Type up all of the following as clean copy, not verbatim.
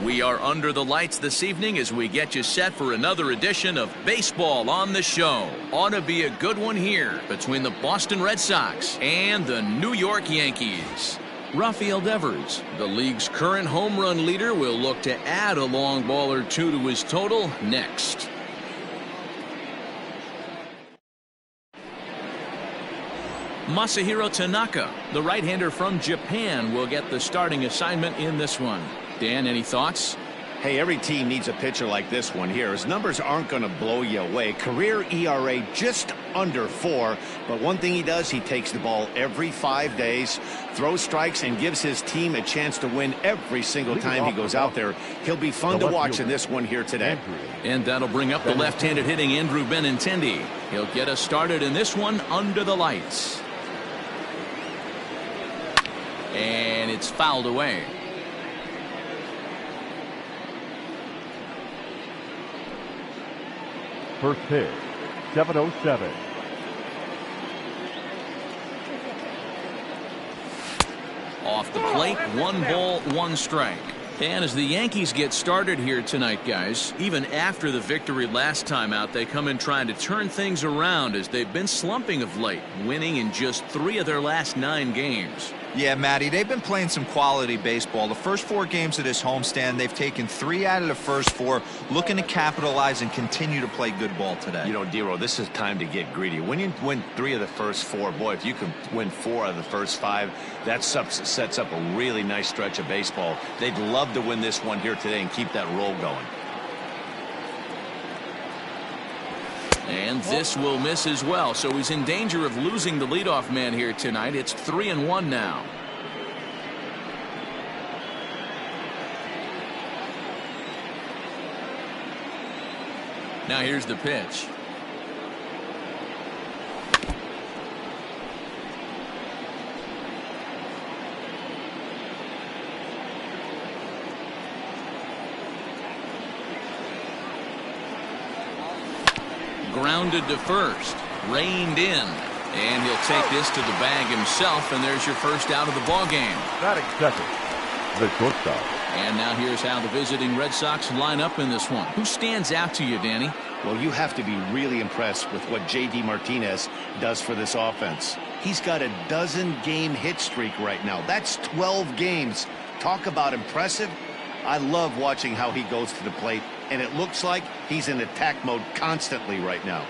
We are under the lights this evening as we get you set for another edition of Baseball on the Show. Ought to be a good one here between the Boston Red Sox and the New York Yankees. Rafael Devers, the league's current home run leader, will look to add a long ball or two to his total next. Masahiro Tanaka, the right-hander from Japan, will get the starting assignment in this one. Dan, any thoughts? Hey, every team needs a pitcher like this one here. His numbers aren't going to blow you away. Career ERA just under 4. But one thing he does, he takes the ball every 5 days, throws strikes, and gives his team a chance to win every single time he goes out there. He'll be fun to watch in this one here today. And that'll bring up the left-handed hitting Andrew Benintendi. He'll get us started in this one under the lights. And it's fouled away. First pitch, 7:07. Off the plate, 1 ball, 1 strike. And as the Yankees get started here tonight, guys, even after the victory last time out, they come in trying to turn things around as they've been slumping of late, winning in just 3 of their last 9 games. Yeah, Matty, they've been playing some quality baseball. The first 4 games of this homestand, they've taken 3 out of the first 4, looking to capitalize and continue to play good ball today. You know, Dero, this is time to get greedy. When you win 3 of the first 4, boy, if you can win 4 of the first 5, that sets up a really nice stretch of baseball. They'd love to win this one here today and keep that roll going. And this will miss as well, so he's in danger of losing the leadoff man here tonight. It's 3-1 now. Now here's the pitch. Grounded to first, reined in, and he'll take this to the bag himself, and there's your first out of the ball game. Batting second, the shortstop. And now here's how the visiting Red Sox line up in this one. Who stands out to you, Danny? Well, you have to be really impressed with what J.D. Martinez does for this offense. He's got a 12-game hit streak right now. That's 12 games. Talk about impressive. I love watching how he goes to the plate, and it looks like he's in attack mode constantly right now.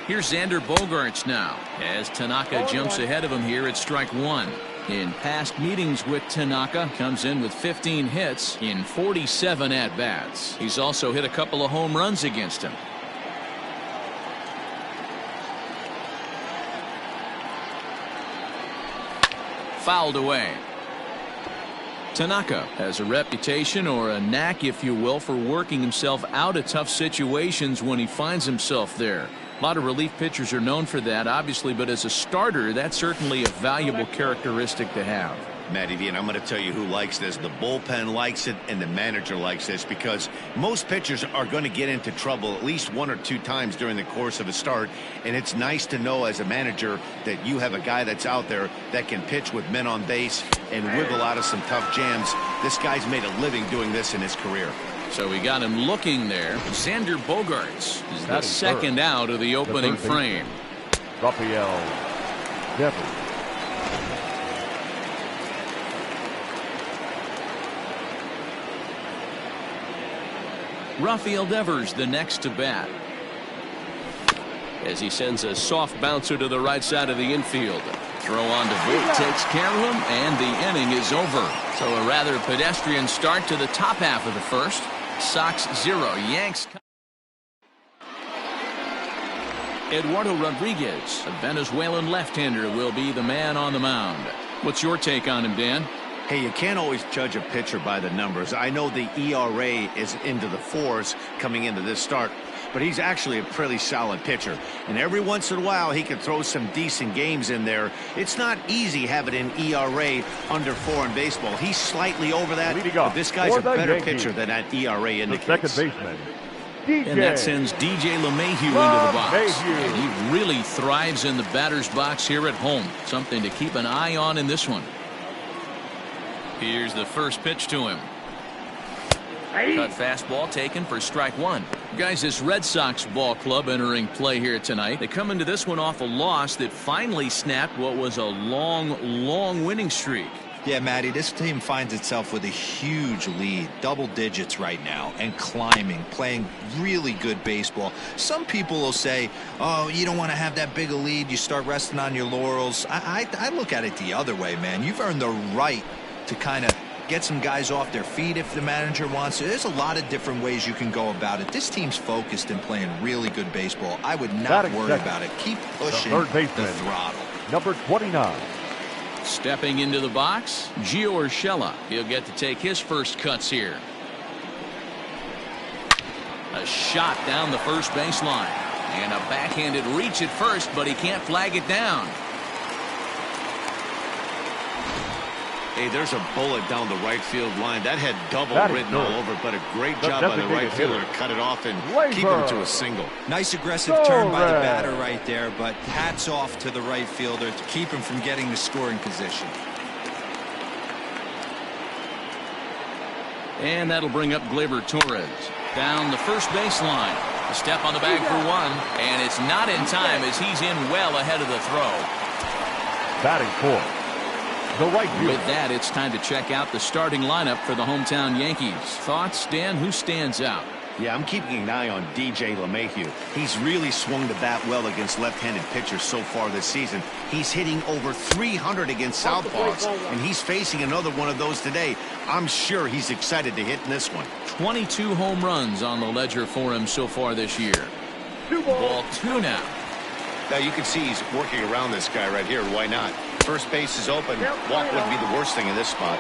Here's Xander Bogaerts now, as Tanaka jumps ahead of him here at strike 1. In past meetings with Tanaka, comes in with 15 hits in 47 at-bats. He's also hit a couple of home runs against him. Fouled away. Tanaka has a reputation, or a knack if you will, for working himself out of tough situations when he finds himself there. A lot of relief pitchers are known for that, obviously, but as a starter, that's certainly a valuable characteristic to have. Matty V, and I'm going to tell you who likes this. The bullpen likes it, and the manager likes this, because most pitchers are going to get into trouble at least 1 or 2 times during the course of a start, and it's nice to know as a manager that you have a guy that's out there that can pitch with men on base and wiggle out of some tough jams. This guy's made a living doing this in his career. So we got him looking there. Xander Bogaerts is the second out of the opening frame. Rafael Devers. Rafael Devers, the next to bat, as he sends a soft bouncer to the right side of the infield. Throw on to Vogt, takes care of him, and the inning is over. So a rather pedestrian start to the top half of the first. Sox 0, Yanks. Eduardo Rodriguez, a Venezuelan left-hander, will be the man on the mound. What's your take on him, Dan? Hey, you can't always judge a pitcher by the numbers. I know the ERA is into the 4s coming into this start, but he's actually a pretty solid pitcher. And every once in a while, he can throw some decent games in there. It's not easy having an ERA under 4 in baseball. He's slightly over that, but this guy's a better pitcher than that ERA indicates. The second baseman, And that sends DJ LeMahieu into the box. And he really thrives in the batter's box here at home. Something to keep an eye on in this one. Here's the first pitch to him. Cut fastball taken for strike one. Guys, this Red Sox ball club entering play here tonight. They come into this one off a loss that finally snapped what was a long winning streak. Yeah, Matty, this team finds itself with a huge lead, double digits right now, and climbing, playing really good baseball. Some people will say, oh, you don't want to have that big a lead, you start resting on your laurels. I look at it the other way, man. You've earned the right to kind of get some guys off their feet if the manager wants to. There's a lot of different ways you can go about it. This team's focused and playing really good baseball. I would not worry about it. Keep pushing the throttle. Number 29. Stepping into the box, Gio Urshela. He'll get to take his first cuts here. A shot down the first baseline. And a backhanded reach at first, but he can't flag it down. Hey, there's a bullet down the right field line. That had double written all over, but a great job by the right fielder to cut it off and keep him to a single. Nice aggressive turn by the batter right there, but hats off to the right fielder to keep him from getting the scoring position. And that'll bring up Gleyber Torres. Down the first baseline. A step on the bag for one, and it's not in time as he's in well ahead of the throw. Batting fourth. With that, it's time to check out the starting lineup for the hometown Yankees. Thoughts, Dan? Who stands out? Yeah, I'm keeping an eye on DJ LeMahieu. He's really swung the bat well against left-handed pitchers so far this season. He's hitting over 300 against southpaws, and he's facing another one of those today. I'm sure he's excited to hit in this one. 22 home runs on the ledger for him so far this year. Ball two now. Now you can see he's working around this guy right here. Why not? First base is open. Walk wouldn't be the worst thing in this spot.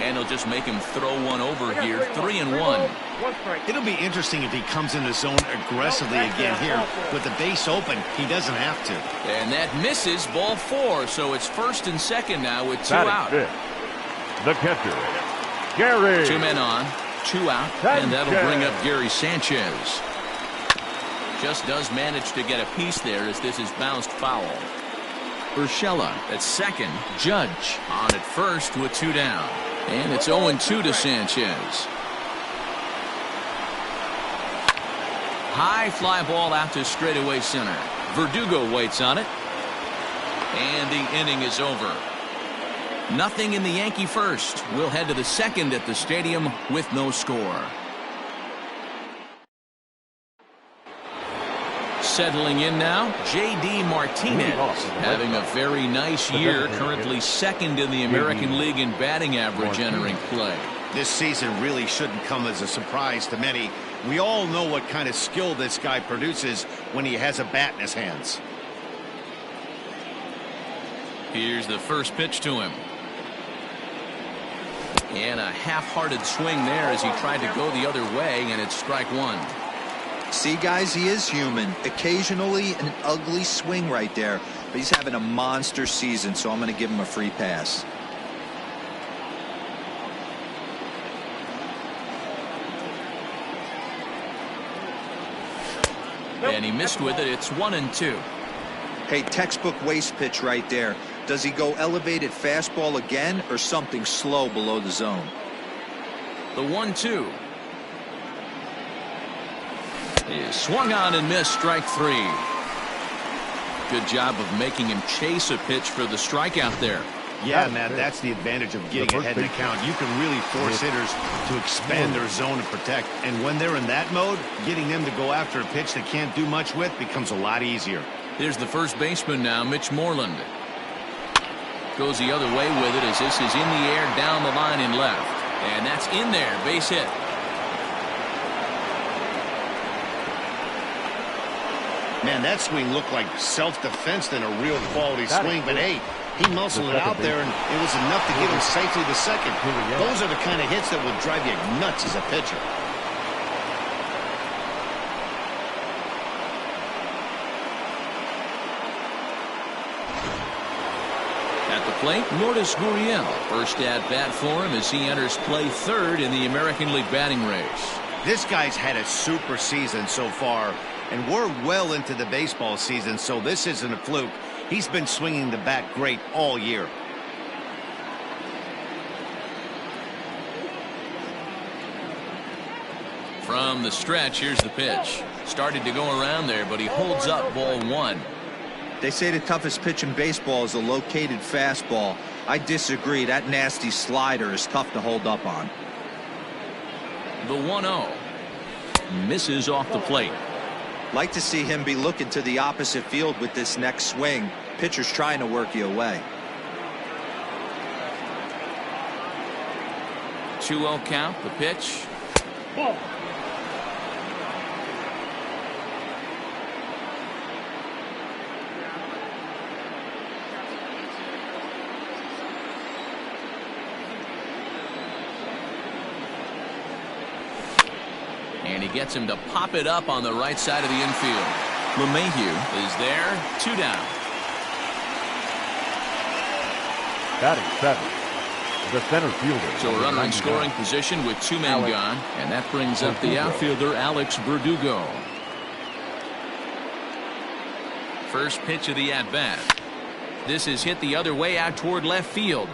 And he'll just make him throw one over here. 3-1. It'll be interesting if he comes in the zone aggressively again here. With the base open, he doesn't have to. And that misses. Ball four. So it's first and second now with two out. The catcher, Gary. Two men on, two out, and that'll bring up Gary Sanchez. Just does manage to get a piece there as this is bounced foul. Urshela at second. Judge on at first with two down. And it's 0-2 to Sanchez. High fly ball out to straightaway center. Verdugo waits on it. And the inning is over. Nothing in the Yankee first. We'll head to the second at the stadium with no score. Settling in now, J.D. Martinez, having a very nice year, currently second in the American League in batting average entering play. This season really shouldn't come as a surprise to many. We all know what kind of skill this guy produces when he has a bat in his hands. Here's the first pitch to him. And a half-hearted swing there as he tried to go the other way, and it's strike one. See, guys, he is human. Occasionally an ugly swing right there, but he's having a monster season, so I'm going to give him a free pass. And he missed with it. It's 1-2. Hey, textbook waste pitch right there. Does he go elevated fastball again or something slow below the zone? The 1-2. Is swung on and missed. Strike three. Good job of making him chase a pitch for the strikeout there. Yeah, Matt, that's the advantage of getting ahead in the count. You can really force hitters to expand their zone and protect. And when they're in that mode, getting them to go after a pitch they can't do much with becomes a lot easier. Here's the first baseman now, Mitch Moreland. Goes the other way with it as this is in the air down the line and left. And that's in there. Base hit. Man, that swing looked like self-defense than a real quality swing. But, hey, he muscled it out there, and it was enough to get him safely to second. Those are the kind of hits that will drive you nuts as a pitcher. At the plate, Lourdes Gurriel. First at bat for him as he enters play third in the American League batting race. This guy's had a super season so far, and we're well into the baseball season, so this isn't a fluke. He's been swinging the bat great all year. from the stretch. Here's the pitch. Started to go around there, but he holds up ball one. They say the toughest pitch in baseball is a located fastball. I disagree. That nasty slider is tough to hold up on. The 1-0 misses off the plate. Like to see him be looking to the opposite field with this next swing. Pitcher's trying to work you away. 2-0 count. The pitch. Ball. And he gets him to pop it up on the right side of the infield. LeMahieu is there. 2 down. Batting seven, the center fielder. So a runner in scoring position with 2 men gone. And that brings up the outfielder, Alex Verdugo. First pitch of the at-bat. This is hit the other way out toward left field.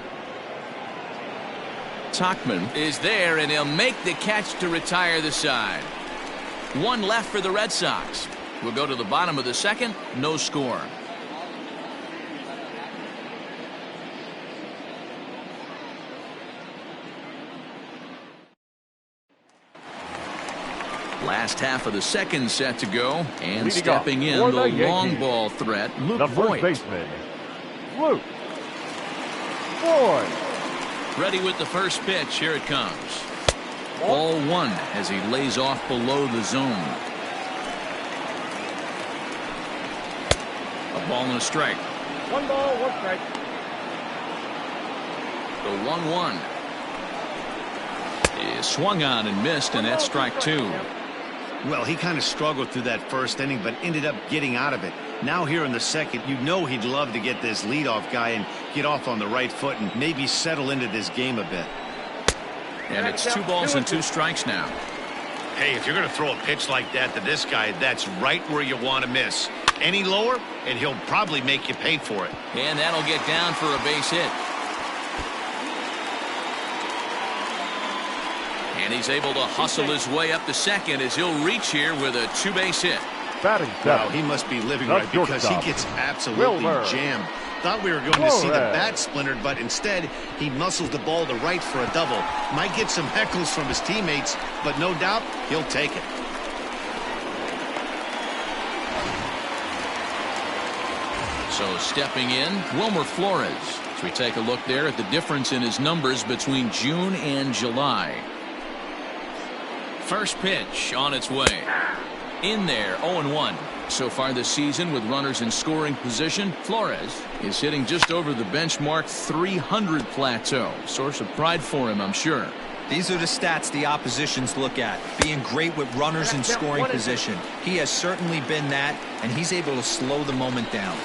Tauchman is there, and he'll make the catch to retire the side. 1 left for the Red Sox. We'll go to the bottom of the second. No score. Last half of the second set to go, and stepping in the long ball threat, Luke Voigt. The first baseman, Luke Voigt. Ready with the first pitch. Here it comes. Ball one as he lays off below the zone. A ball and a strike. 1 ball, 1 strike. The 1-1 is swung on and missed, and that's strike 2. Well, he kind of struggled through that first inning, but ended up getting out of it. Now here in the second, you know he'd love to get this leadoff guy and get off on the right foot and maybe settle into this game a bit. And it's 2 balls and 2 strikes now. Hey, if you're going to throw a pitch like that to this guy, that's right where you want to miss. Any lower, and he'll probably make you pay for it. And that'll get down for a base hit. And he's able to hustle his way up to second as he'll reach here with a 2-base hit. Batting Wow, seven, he must be living That's right because he shortstop. gets absolutely Wilmer. jammed. Thought we were going to see the Wilmer. bat splintered, but instead he muscles the ball to right for a double. Might get some heckles from his teammates, but no doubt he'll take it. So stepping in, Wilmer Flores. As we take a look there at the difference in his numbers between June and July. First pitch on its way. In there, 0-1. So far this season with runners in scoring position, Flores is hitting just over the benchmark 300 plateau. Source of pride for him, I'm sure. These are the stats the oppositions look at. Being great with runners in scoring position. He has certainly been that, and he's able to slow the moment down.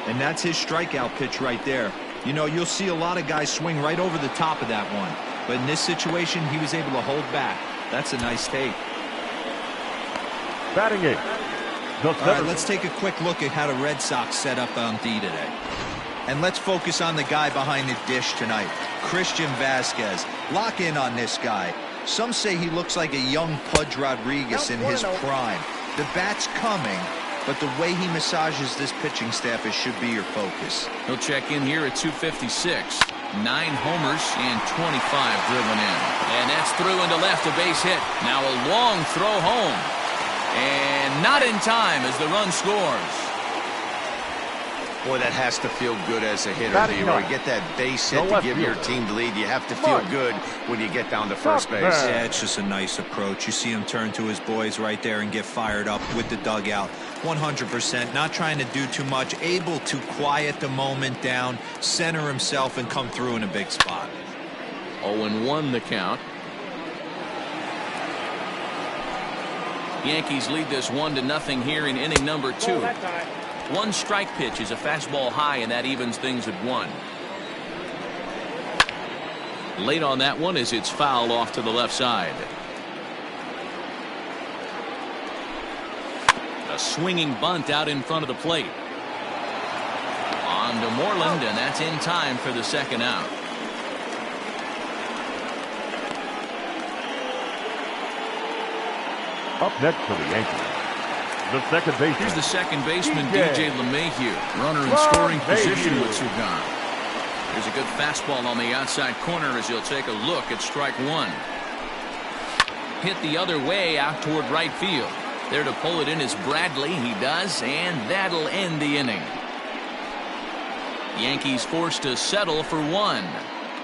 And that's his strikeout pitch right there. You know, you'll see a lot of guys swing right over the top of that one. But in this situation, he was able to hold back. That's a nice take. batting eighth. All right, let's take a quick look at how the Red Sox set up on D today. And let's focus on the guy behind the dish tonight, Christian Vasquez. Lock in on this guy. Some say he looks like a young Pudge Rodriguez in his prime. The bat's coming, but the way he massages this pitching staff, it should be your focus. He'll check in here at 256. 9 homers and 25 driven in. And that's through into left, a base hit. Now a long throw home. And not in time as the run scores. Boy, that has to feel good as a hitter. Batting Leroy. ninth. Get that base hit No to left give your fielder. team the lead. You have to feel Mark. good when you get down to first base. Mark. Yeah, it's just a nice approach. You see him turn to his boys right there and get fired up with the dugout. 100%, not trying to do too much, able to quiet the moment down, center himself, and come through in a big spot. 0-1 the count. Yankees lead this 1-0 here in inning number 2. One strike pitch is a fastball high, and that evens things at 1. Late on that one as it's fouled off to the left side. A swinging bunt out in front of the plate. On to Moreland, and that's in time for the second out. Up next for the Yankees, the second baseman. Here's the second baseman, DJ LeMahieu. Runner in scoring position with two gone. There's a good fastball on the outside corner as he'll take a look at strike one. Hit the other way out toward right field. There to pull it in is Bradley. He does, and that'll end the inning. Yankees forced to settle for one.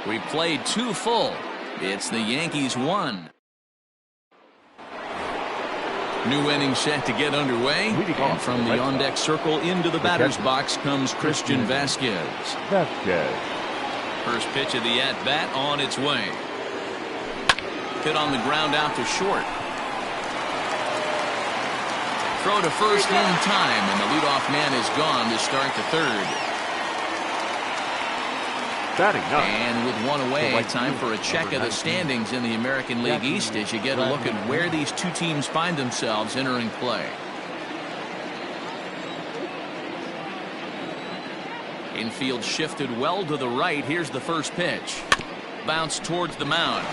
We played two full. It's the Yankees 1. New inning set to get underway. And from the on-deck circle into the batter's box comes Christian Vasquez. First pitch of the at-bat on its way. Hit on the ground out to short. Throw to first in time, and the leadoff man is gone to start the third. And with one away, time for a check of the standings in the American League East as you get a look at where these two teams find themselves entering play. Infield shifted well to the right. Here's the first pitch. Bounce towards the mound.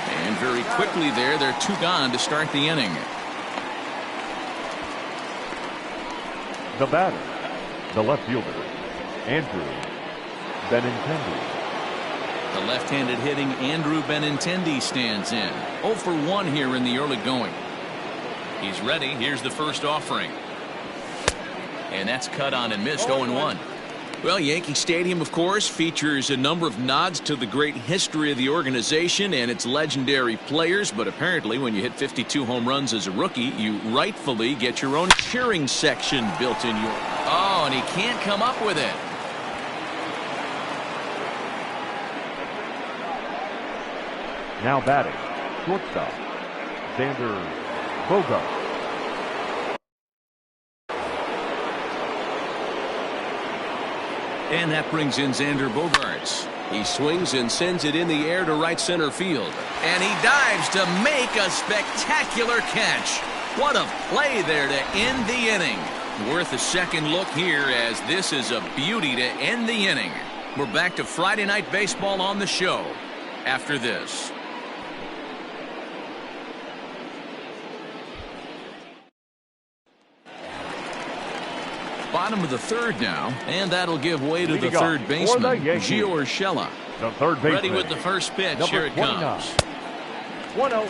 And very quickly they're two gone to start the inning. The batter, the left fielder, Andrew Benintendi. The left-handed hitting Andrew Benintendi stands in. 0 for 1 here in the early going. He's ready. Here's the first offering. And that's cut on and missed. 0-1. Well, Yankee Stadium, of course, features a number of nods to the great history of the organization and its legendary players, but apparently when you hit 52 home runs as a rookie, you rightfully get your own cheering section built in your... Oh, and he can't come up with it. Now batting, shortstop, Xander Bogaerts. And that brings in Xander Bogaerts. He swings and sends it in the air to right center field. And he dives to make a spectacular catch. What a play there to end the inning. Worth a second look here as this is a beauty to end the inning. We're back to Friday Night Baseball on the show after this. Bottom of the third now, and that'll give way to the third baseman, Gio Urshela. The third baseman. Ready with the first pitch. Here it comes. 1-0.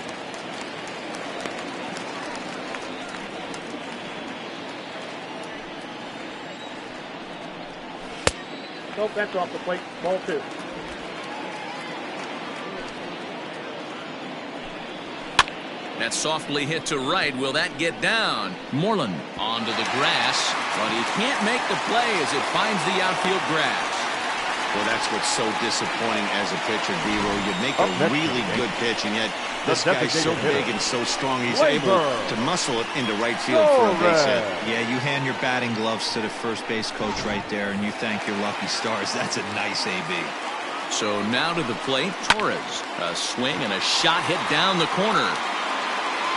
Nope, that's off the plate. Ball 2. That's softly hit to right. Will that get down? Moreland onto the grass, but he can't make the play as it finds the outfield grass. Well, that's what's so disappointing as a pitcher, D-Ro. You make a really good pitch, and yet this guy's so big and so strong, he's able to muscle it into right field for a base hit. Yeah, you hand your batting gloves to the first base coach right there, and you thank your lucky stars. That's a nice AB. So now to the plate, Torres. A swing and a shot hit down the corner.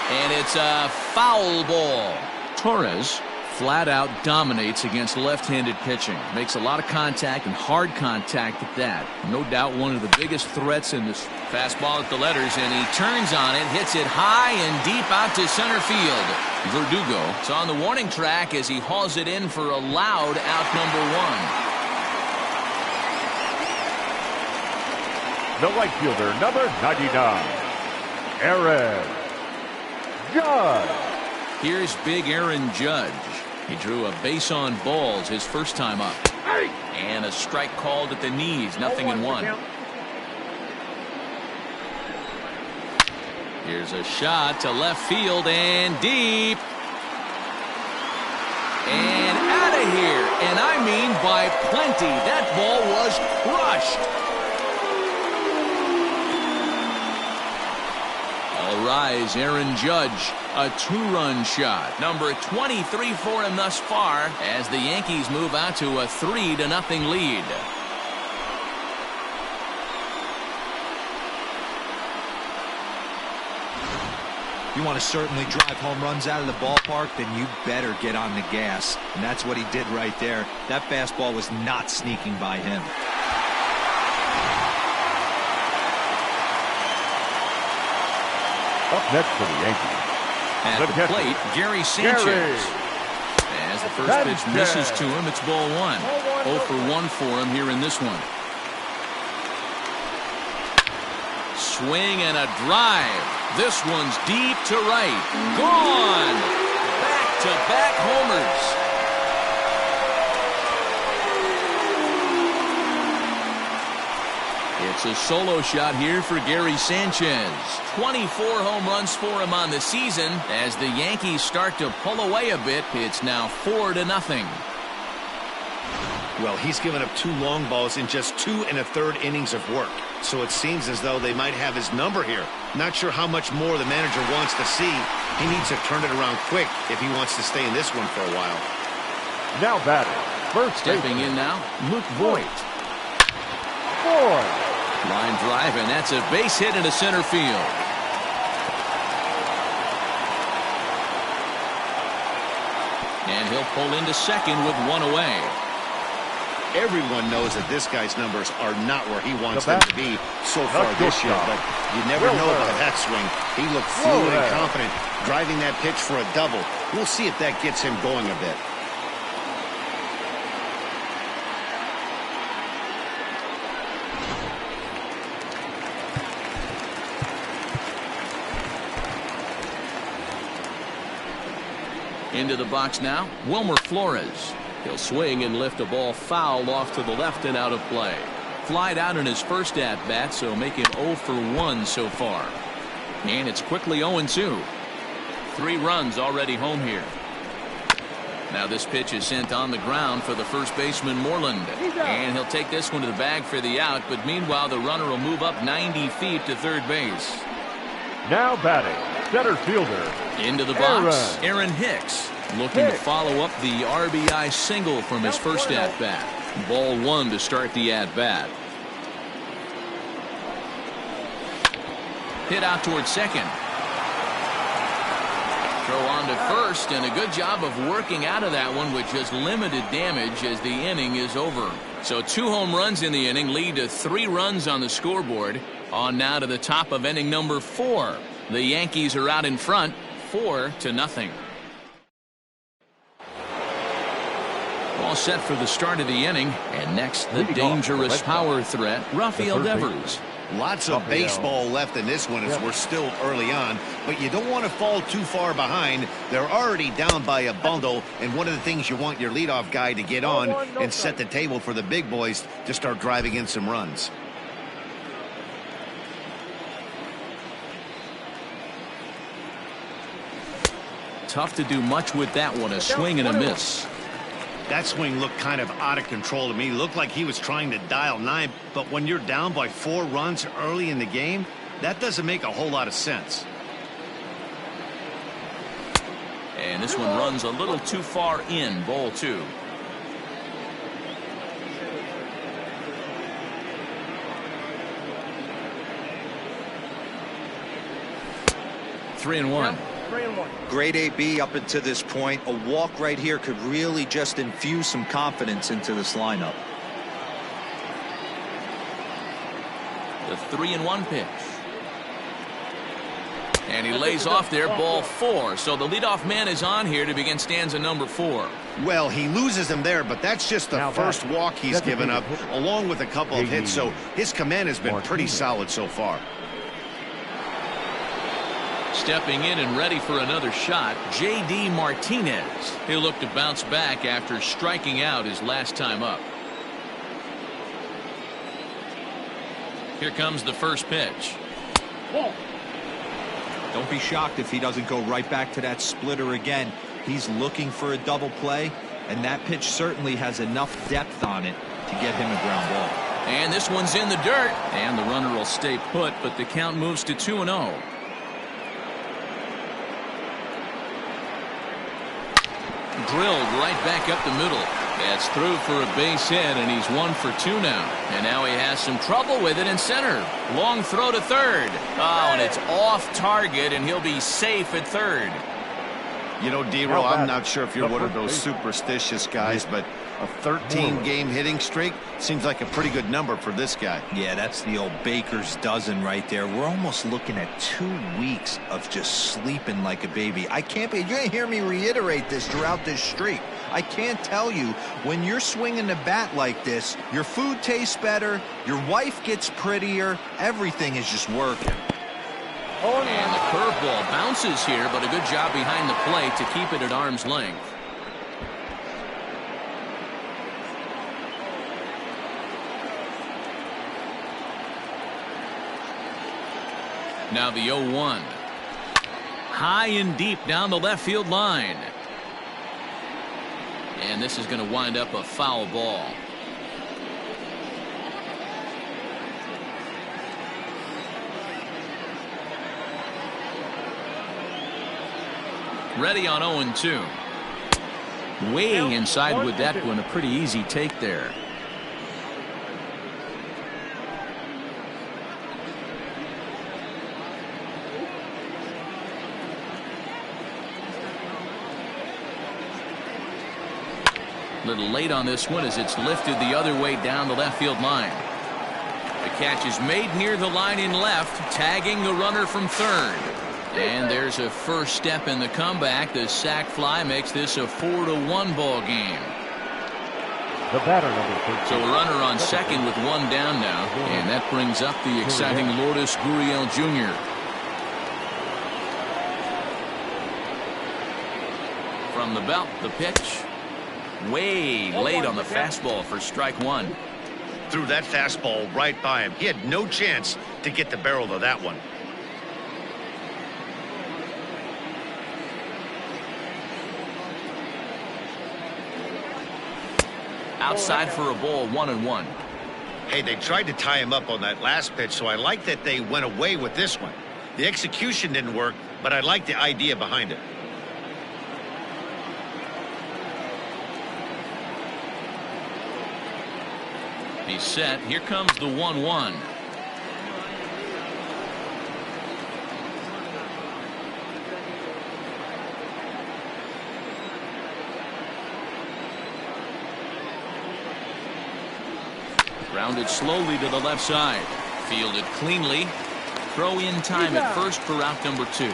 And it's a foul ball. Torres flat out dominates against left-handed pitching. Makes a lot of contact and hard contact at that. No doubt one of the biggest threats in this. Fastball at the letters, and he turns on it, hits it high and deep out to center field. Verdugo is on the warning track as he hauls it in for a loud out number 1. The right fielder, number 99, Aaron Judge. Here's big Aaron Judge. He drew a base on balls his first time up. And a strike called at the knees. 0-1. Here's a shot to left field and deep. And out of here. And I mean by plenty. That ball was crushed. All rise, Aaron Judge, a 2-run shot. Number 23 for him thus far as the Yankees move out to a 3-0 lead. You want to certainly drive home runs out of the ballpark, then you better get on the gas. And that's what he did right there. That fastball was not sneaking by him. Up next for the Yankees. At The the catcher, plate, Gary Sanchez. Gary As the first pitch Sanchez. misses to him, it's ball one. 0 for 1 for him here in this one. Swing and a drive. This one's deep to right. Gone. Back-to-back homers. It's a solo shot here for Gary Sanchez. 24 home runs for him on the season. As the Yankees start to pull away a bit, it's now 4-0. Well, he's given up 2 long balls in just 2 1/3 innings of work. So it seems as though they might have his number here. Not sure how much more the manager wants to see. He needs to turn it around quick if he wants to stay in this one for a while. Now batting. First Stepping in now, Luke Voigt. Voigt. Line drive, and that's a base hit into center field. And he'll pull into second with 1 away. Everyone knows that this guy's numbers are not where he wants them to be so far this year, but you never know by that swing. He looked fluid and confident driving that pitch for a double. We'll see if that gets him going a bit. Into the box now, Wilmer Flores. He'll swing and lift a ball foul off to the left and out of play. Flied out in his first at-bat, so make him 0 for 1 so far. And it's quickly 0-2. 3 runs already home here. Now this pitch is sent on the ground for the first baseman Moreland. And he'll take this one to the bag for the out, but meanwhile the runner will move up 90 feet to third base. Now batting. Center fielder. Into the box, Aaron Hicks. Looking to follow up the RBI single from his first at-bat. Ball 1 to start the at-bat. Hit out towards second. Throw on to first, and a good job of working out of that one with just limited damage as the inning is over. So 2 home runs in the inning lead to 3 runs on the scoreboard. On now to the top of inning number 4. The Yankees are out in front, 4-0. All set for the start of the inning, and next the dangerous power threat, Rafael Devers. Lots of baseball left in this one as we're still early on, but you don't want to fall too far behind. They're already down by a bundle, and one of the things you want your leadoff guy to get on and set the table for the big boys to start driving in some runs. Tough to do much with that one, a swing and a miss. That swing looked kind of out of control to me. Looked like he was trying to dial 9, but when you're down by 4 runs early in the game, that doesn't make a whole lot of sense. And this one runs a little too far in, ball 2. Three and one. Grade AB up until this point. A walk right here could really just infuse some confidence into this lineup. The 3-1 pitch. And he lays off there, ball 4. So the leadoff man is on here to begin stanza number 4. Well, he loses him there, but that's just the first walk he's given up, along with a couple of hits. So his command has been pretty solid so far. Stepping in and ready for another shot, J.D. Martinez. He'll look to bounce back after striking out his last time up. Here comes the first pitch. Don't be shocked if he doesn't go right back to that splitter again. He's looking for a double play, and that pitch certainly has enough depth on it to get him a ground ball. And this one's in the dirt, and the runner will stay put, but the count moves to 2-0. Drilled right back up the middle. That's through for a base hit, and he's 1 for 2 now. And now he has some trouble with it in center. Long throw to third. Oh, and it's off target, and he'll be safe at third. You know, D-Row, I'm not sure if you're one of those superstitious guys, but a 13-game hitting streak seems like a pretty good number for this guy. Yeah, that's the old baker's dozen right there. We're almost looking at 2 weeks of just sleeping like a baby. I can't be. You're going to hear me reiterate this throughout this streak. I can't tell you, when you're swinging the bat like this, your food tastes better, your wife gets prettier, everything is just working. And the curveball bounces here, but a good job behind the plate to keep it at arm's length. Now the 0-1. High and deep down the left field line. And this is going to wind up a foul ball. Ready on 0-2. Way inside with that one. A pretty easy take there. A little late on this one as it's lifted the other way down the left field line. The catch is made near the line in left, tagging the runner from third. And there's a first step in the comeback. The sac fly makes this a 4-1 ball game. The batter, number 13. So a runner on second with one down now, and that brings up the exciting Lourdes Gurriel Jr. From the belt, the pitch. Way late on the fastball for strike one. Threw that fastball right by him. He had no chance to get the barrel of that one. Outside for a ball, 1-1. Hey, they tried to tie him up on that last pitch, so I like that they went away with this one. The execution didn't work, but I like the idea behind it. He's set. Here comes the 1-1. Grounded slowly to the left side. Fielded cleanly. Throw in time at first for out number 2.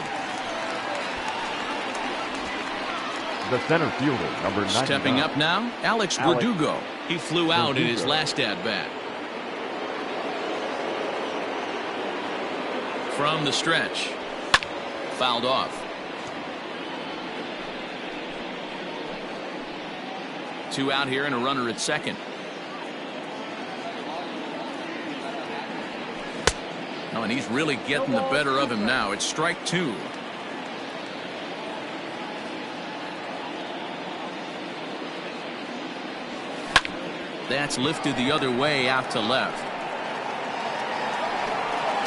The center fielder, number 9. Stepping up now, Alex Verdugo. He flew out in his last at-bat. From the stretch. Fouled off. 2 out here and a runner at second. Oh, and he's really getting the better of him now. It's strike 2. That's lifted the other way out to left.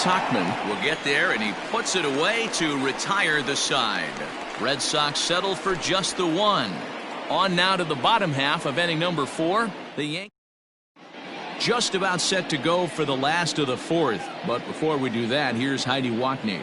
Tauchman will get there, and he puts it away to retire the side. Red Sox settle for just the 1. On now to the bottom half of inning number 4. The Yankees just about set to go for the last of the 4th. But before we do that, here's Heidi Watney.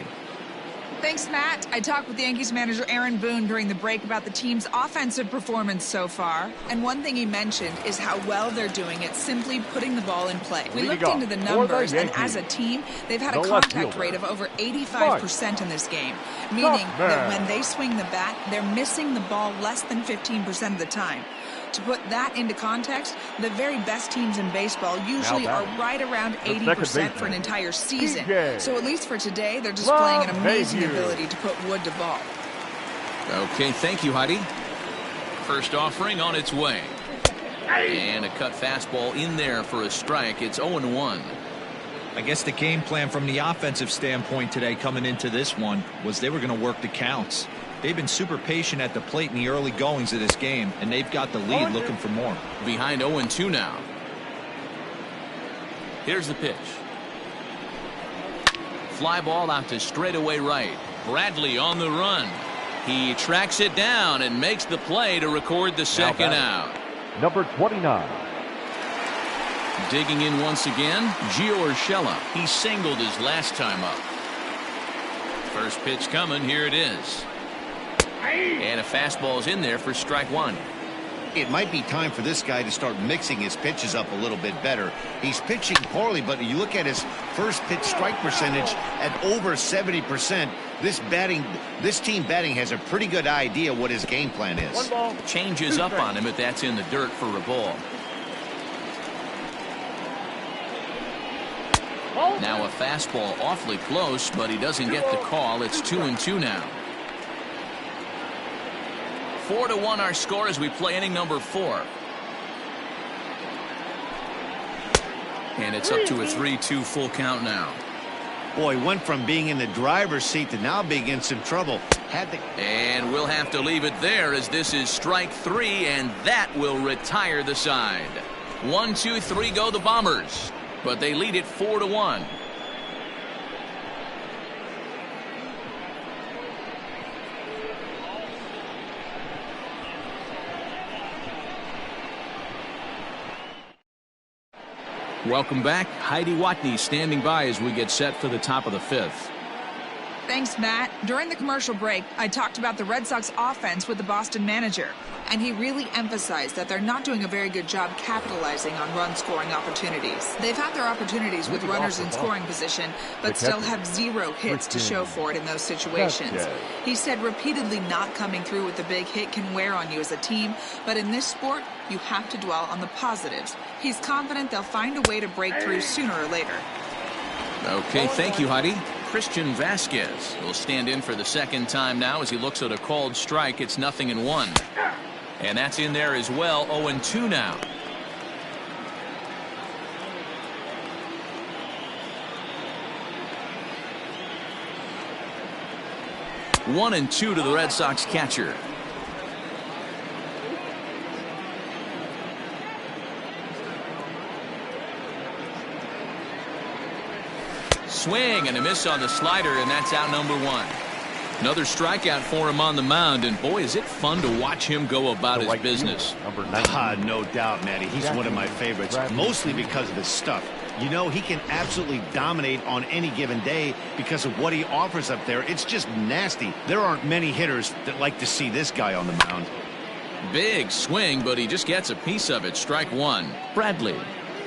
Thanks, Matt. I talked with Yankees manager Aaron Boone during the break about the team's offensive performance so far. And one thing he mentioned is how well they're doing at simply putting the ball in play. We looked into the numbers, and as a team, they've had a contact rate of over 85% in this game, meaning that when they swing the bat, they're missing the ball less than 15% of the time. To put that into context, the very best teams in baseball usually are right around 80% for an entire season. So at least for today, they're displaying an amazing ability to put wood to ball. Okay, thank you, Heidi. First offering on its way. And a cut fastball in there for a strike. It's 0-1. I guess the game plan from the offensive standpoint today coming into this one was they were going to work the counts. They've been super patient at the plate in the early goings of this game, and they've got the lead looking for more. Behind 0-2 now. Here's the pitch. Fly ball out to straightaway right. Bradley on the run. He tracks it down and makes the play to record the second out. Number 29. Digging in once again, Gio Urshela. He singled his last time up. First pitch coming. Here it is. And a fastball is in there for strike one. It might be time for this guy to start mixing his pitches up a little bit better. He's pitching poorly, but you look at his first pitch strike percentage at over 70%. This team batting has a pretty good idea what his game plan is. One ball. Changes up on him if that's in the dirt for a ball. Now a fastball awfully close, but he doesn't get the call. It's 2-2 now. 4-1 our score as we play inning number 4. And it's up to a 3-2 full count now. Boy, went from being in the driver's seat to now being in some trouble. And we'll have to leave it there as this is strike 3, and that will retire the side. 1, 2, 3 go the Bombers, but they lead it 4-1. Welcome back. Heidi Watney standing by as we get set for the top of the 5th. Thanks, Matt. During the commercial break, I talked about the Red Sox offense with the Boston manager, and he really emphasized that they're not doing a very good job capitalizing on run-scoring opportunities. They've had their opportunities with runners in scoring position, but still have 0 hits to show for it in those situations. He said repeatedly not coming through with the big hit can wear on you as a team, but in this sport, you have to dwell on the positives. He's confident they'll find a way to break through sooner or later. Okay, thank you, Heidi. Christian Vasquez will stand in for the second time now as he looks at a called strike. It's 0-1. And that's in there as well. 0-2 now. One and 2 to the Red Sox catcher. Swing and a miss on the slider, and that's out number 1. Another strikeout for him on the mound, and boy, is it fun to watch him go about his business. No doubt, Matty. He's one of my favorites, mostly because of his stuff. You know, he can absolutely dominate on any given day because of what he offers up there. It's just nasty. There aren't many hitters that like to see this guy on the mound. Big swing, but he just gets a piece of it. Strike 1. Bradley,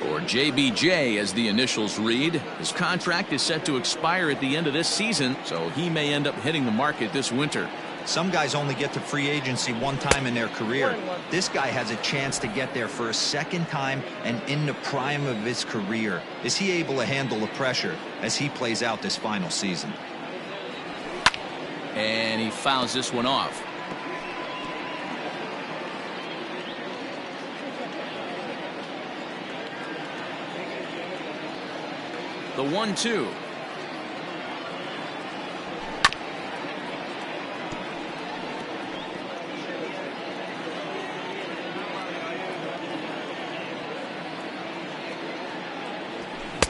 or JBJ as the initials read. His contract is set to expire at the end of this season, so he may end up hitting the market this winter. Some guys only get to free agency one time in their career. This guy has a chance to get there for a second time and in the prime of his career. Is he able to handle the pressure as he plays out this final season? And he fouls this one off. The 1-2.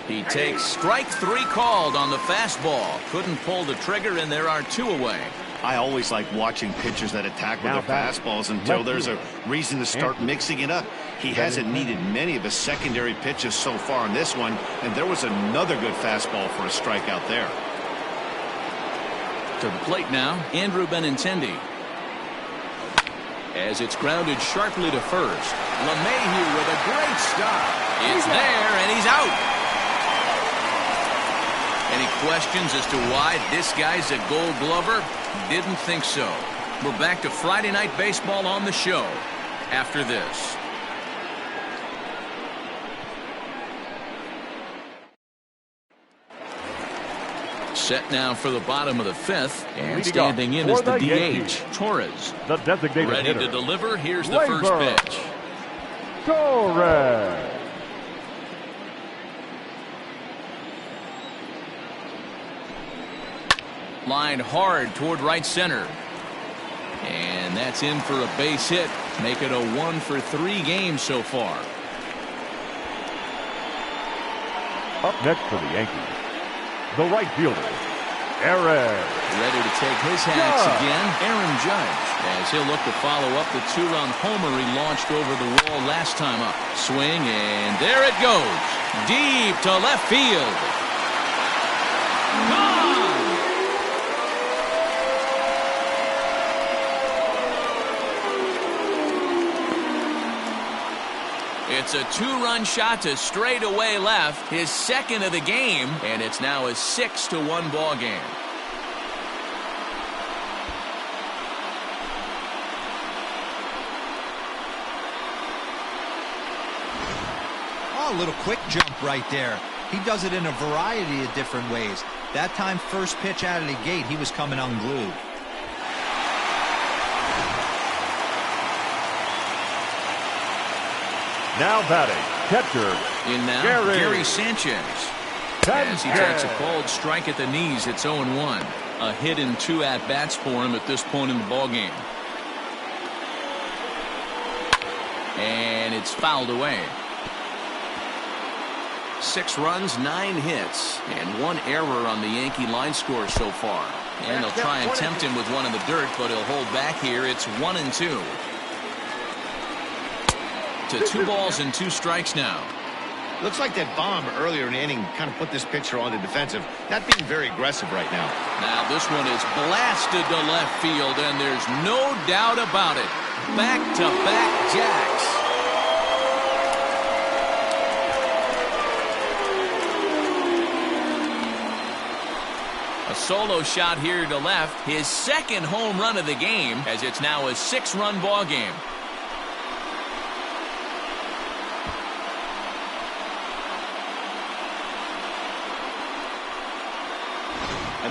He takes strike 3 called on the fastball. Couldn't pull the trigger, and there are 2 away. I always like watching pitchers that attack with their fastballs until there's a reason to start mixing it up. He hasn't needed many of his secondary pitches so far in this one, and there was another good fastball for a strikeout there. To the plate now, Andrew Benintendi. As it's grounded sharply to first. LeMahieu with a great stop. It's there, and he's out. Any questions as to why this guy's a Gold Glover? Didn't think so. We're back to Friday Night Baseball on the show after this. Set now for the bottom of the 5th, and standing in is the DH, Torres. The designated ready hitter. To deliver. Here's the first pitch. Torres. Lined hard toward right center. And that's in for a base hit. Make it a 1-for-3 game so far. Up next for the Yankees, the right fielder, Aaron. Ready to take his hats again, Aaron Judge, as he'll look to follow up the 2-run homer he launched over the wall last time up. Swing, and there it goes. Deep to left field. Gone! It's a 2-run shot to straightaway left, his second of the game, and it's now a 6-1 ball game. Oh, a little quick jump right there. He does it in a variety of different ways. That time, first pitch out of the gate, he was coming unglued. Now batting, catcher. In now, Gary Sanchez. As he takes a cold strike at the knees, it's 0-1. A hit and 2 at-bats for him at this point in the ballgame. And it's fouled away. 6 runs, 9 hits, and 1 error on the Yankee line score so far. And they'll try and tempt him with one in the dirt, but he'll hold back here. It's 1-2. To 2 balls and 2 strikes now. Looks like that bomb earlier in the inning kind of put this pitcher on the defensive. Not being very aggressive right now. Now this one is blasted to left field, and there's no doubt about it. Back-to-back jacks. A solo shot here to left, his second home run of the game, as it's now a 6-run ball game.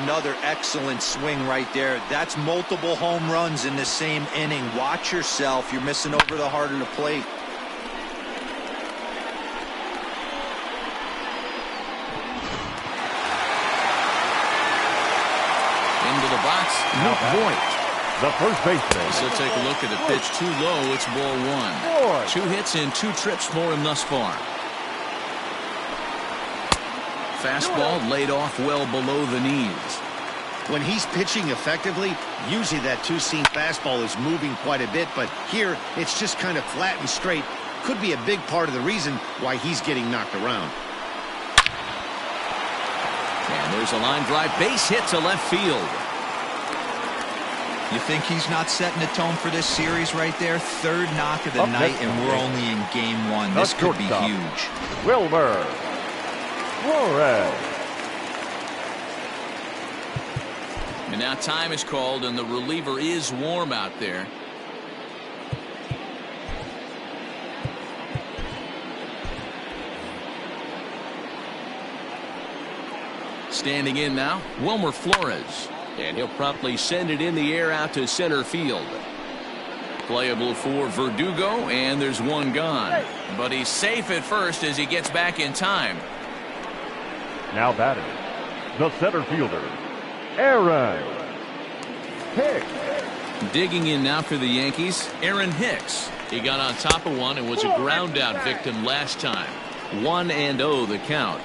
Another excellent swing right there. That's multiple home runs in the same inning. Watch yourself. You're missing over the heart of the plate. Into the box, Luke Voigt. The first baseman. So take a look at the pitch. Too low. It's ball 1. 2 hits and 2 trips for him thus far. Fastball laid off well below the knees. When he's pitching effectively, usually that 2-seam fastball is moving quite a bit, but here it's just kind of flat and straight. Could be a big part of the reason why he's getting knocked around. And there's a line drive base hit to left field. You think he's not setting the tone for this series right there? 3rd knock of the night, and we're only in game 1. This could be huge. Wilmer Flores. And now time is called, and the reliever is warm out there. Standing in now, Wilmer Flores. And he'll promptly send it in the air out to center field. Playable for Verdugo, and there's 1 gone. But he's safe at first as he gets back in time. Now batting, the center fielder, Aaron Hicks. Digging in now for the Yankees, Aaron Hicks. He got on top of one and was a ground out victim last time. 1-0 the count.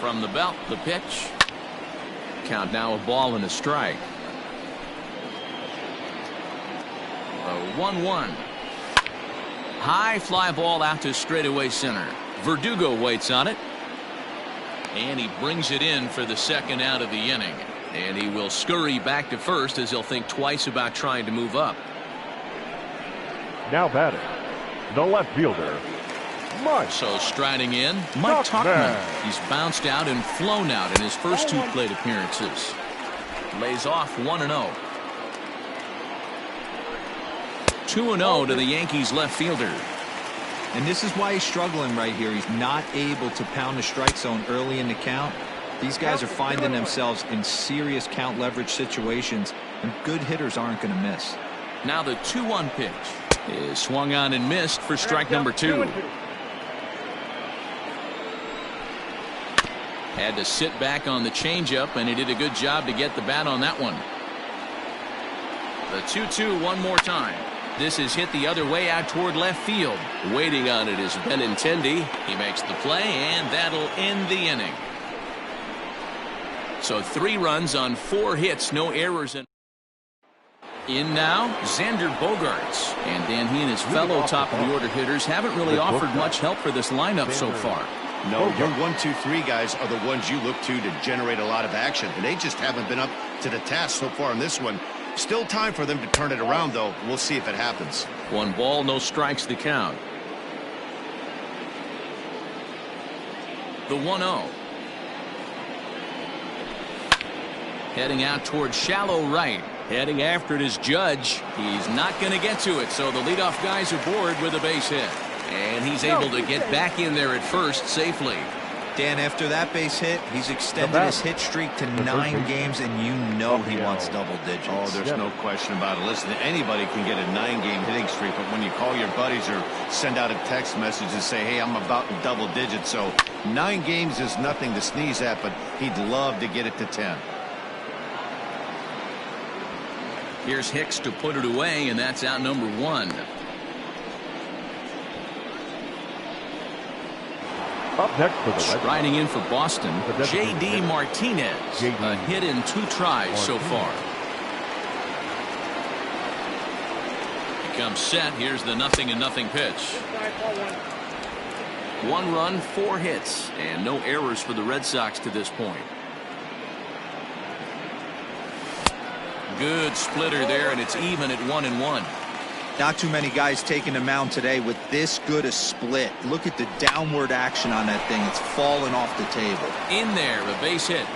From the belt, the pitch. Count now a ball and a strike. A 1-1. High fly ball out to straightaway center. Verdugo waits on it. And he brings it in for the second out of the inning. And he will scurry back to first as he'll think twice about trying to move up. Now batting, the left fielder, Mike. So striding in, Mike Tuckman. He's bounced out and flown out in his first 2 plate appearances. Lays off 1-0. 2-0 to the Yankees left fielder. And this is why he's struggling right here. He's not able to pound the strike zone early in the count. These guys are finding themselves in serious count leverage situations, and good hitters aren't going to miss. Now the 2-1 pitch is swung on and missed for strike number 2. Had to sit back on the changeup, and he did a good job to get the bat on that one. The 2-2 one more time. This is hit the other way out toward left field. Waiting on it is Benintendi. He makes the play, and that'll end the inning. So 3 runs on 4 hits, no errors. In now, Xander Bogaerts. And Dan, he and his fellow top-of-the-order hitters haven't really offered much help for this lineup so far. No, your 1, 2, 3 guys are the ones you look to generate a lot of action, and they just haven't been up to the task so far in this one. Still time for them to turn it around, though. We'll see if it happens. 1 ball, no strikes to count. The 1-0. Heading out towards shallow right. Heading after it is Judge. He's not going to get to it, so the leadoff guy's aboard with a base hit. And he's able to get back in there at first safely. Dan, after that base hit, he's extended his hit streak to 9 games, and you know he wants double digits. Oh, there's no question about it. Listen, anybody can get a 9-game hitting streak, but when you call your buddies or send out a text message and say, hey, I'm about in double digits, so 9 games is nothing to sneeze at, but he'd love to get it to 10. Here's Hicks to put it away, and that's out number 1. Up next for the Red Sox. Riding in for Boston, J.D. Martinez. A hit in 2 tries so far. He comes set. Here's the 0-0 pitch. 1 run, 4 hits, and no errors for the Red Sox to this point. Good splitter there, and it's even at 1-1. Not too many guys taking the mound today with this good a split. Look at the downward action on that thing. It's falling off the table. In there, a base hit.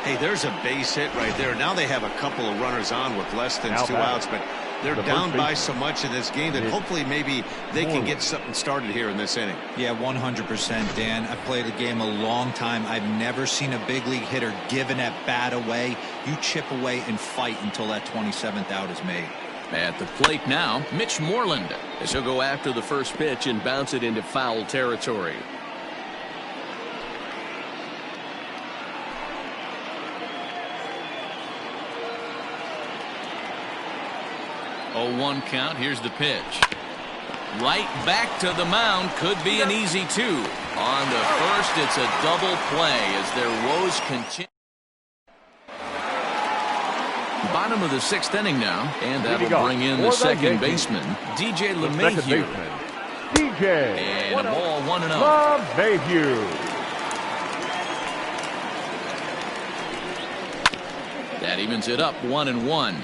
Hey, there's a base hit right there. Now they have a couple of runners on with less than 2 outs, but they're down by so much in this game that hopefully maybe they can get something started here in this inning. Yeah, 100%, Dan. I played the game a long time. I've never seen a big league hitter give an at-bat away. You chip away and fight until that 27th out is made. At the plate now, Mitch Moreland, as he'll go after the first pitch and bounce it into foul territory. Oh, 1 count. Here's the pitch. Right back to the mound. Could be an easy 2. On to first, it's a double play as their woes continue. Bottom of the 6th inning now, and that'll bring in the second baseman, DJ LeMahieu. And a ball, 1-0. LeMahieu. That evens it up, 1-1.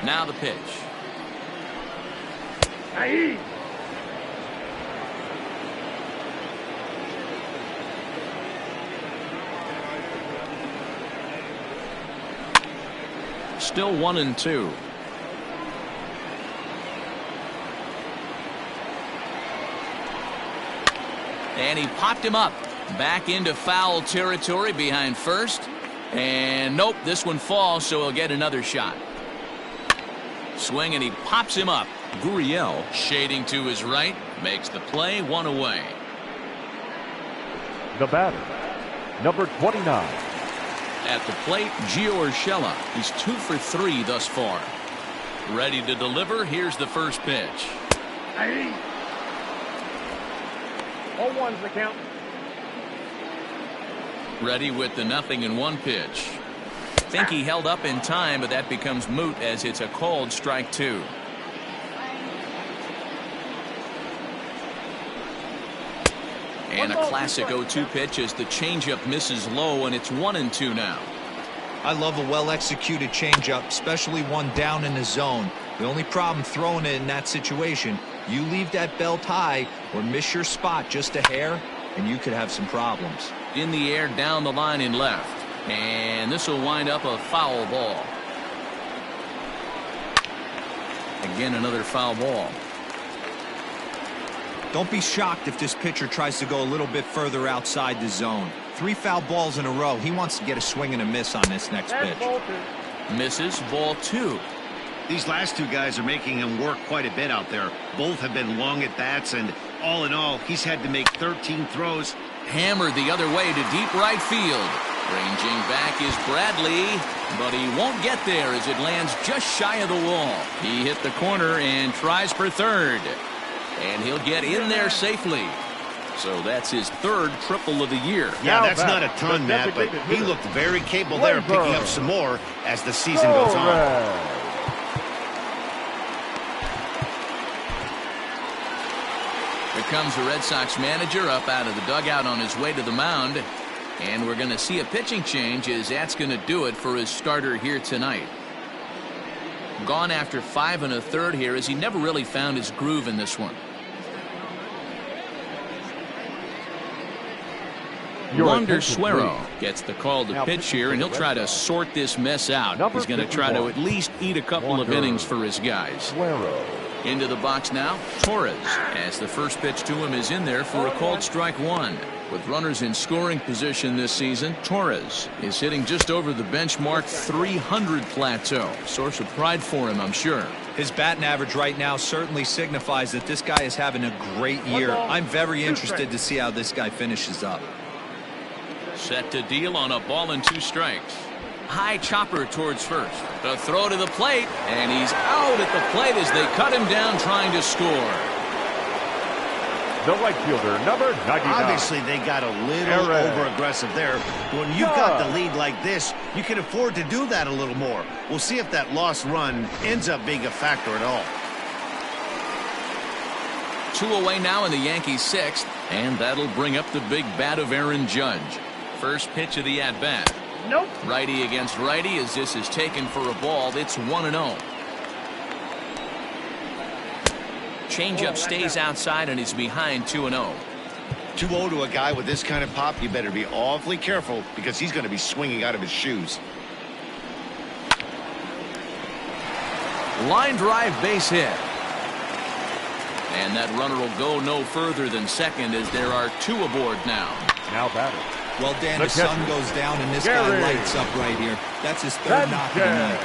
Now the pitch. Still 1-2. And he popped him up. Back into foul territory behind first. And nope, this one falls, so he'll get another shot. Swing, and he pops him up. Gurriel shading to his right, makes the play, 1 away. The batter, number 29. At the plate, Gio Urshela. He's 2 for 3 thus far. Ready to deliver. Here's the first pitch. 0-1's the count. Ready with the 0-1 pitch. Think he held up in time, but that becomes moot as it's a called strike 2. And a classic 0-2 pitch as the changeup misses low, and it's 1-2 now. I love a well-executed changeup, especially one down in the zone. The only problem throwing it in that situation, you leave that belt high or miss your spot just a hair, and you could have some problems. In the air, down the line in left. And this will wind up a foul ball. Again, another foul ball. Don't be shocked if this pitcher tries to go a little bit further outside the zone. 3 foul balls in a row. He wants to get a swing and a miss on this next pitch. Misses, ball 2. These last 2 guys are making him work quite a bit out there. Both have been long at bats, and all in all, he's had to make 13 throws. Hammered the other way to deep right field. Ranging back is Bradley, but he won't get there as it lands just shy of the wall. He hit the corner and tries for third. And he'll get in there safely. So that's his 3rd triple of the year. Yeah, that's not a ton, Matt, but he looked very capable there of picking up some more as the season goes on. The comes the Red Sox manager up out of the dugout on his way to the mound. And we're going to see a pitching change, as that's going to do it for his starter here tonight. Gone after 5 1/3 here, as he never really found his groove in this one. Wander Suero gets the call to pitch here, and he'll try to sort this mess out. He's going to try to at least eat a couple of innings for his guys. Into the box now, Torres, as the first pitch to him is in there for a called strike one. With runners in scoring position this season, Torres is hitting just over the benchmark 300 plateau. Source of pride for him, I'm sure. His batting average right now certainly signifies that this guy is having a great year. I'm very interested to see how this guy finishes up. Set to deal on a ball and 2 strikes. High chopper towards first. The throw to the plate, and he's out at the plate as they cut him down trying to score. The right fielder, number 99. Obviously, they got a little over-aggressive there. When you've got the lead like this, you can afford to do that a little more. We'll see if that lost run ends up being a factor at all. 2 away now in the Yankees' 6th, and that'll bring up the big bat of Aaron Judge. First pitch of the at-bat. Nope. Righty against righty, as this is taken for a ball. It's 1-0. Changeup stays outside, and he's behind 2-0. 2-0 to a guy with this kind of pop, you better be awfully careful, because he's going to be swinging out of his shoes. Line drive, base hit. And that runner will go no further than second, as there are 2 aboard now. Now batting. Well, Dan, the sun goes down and this guy lights up right here. That's his 3rd knock of the night.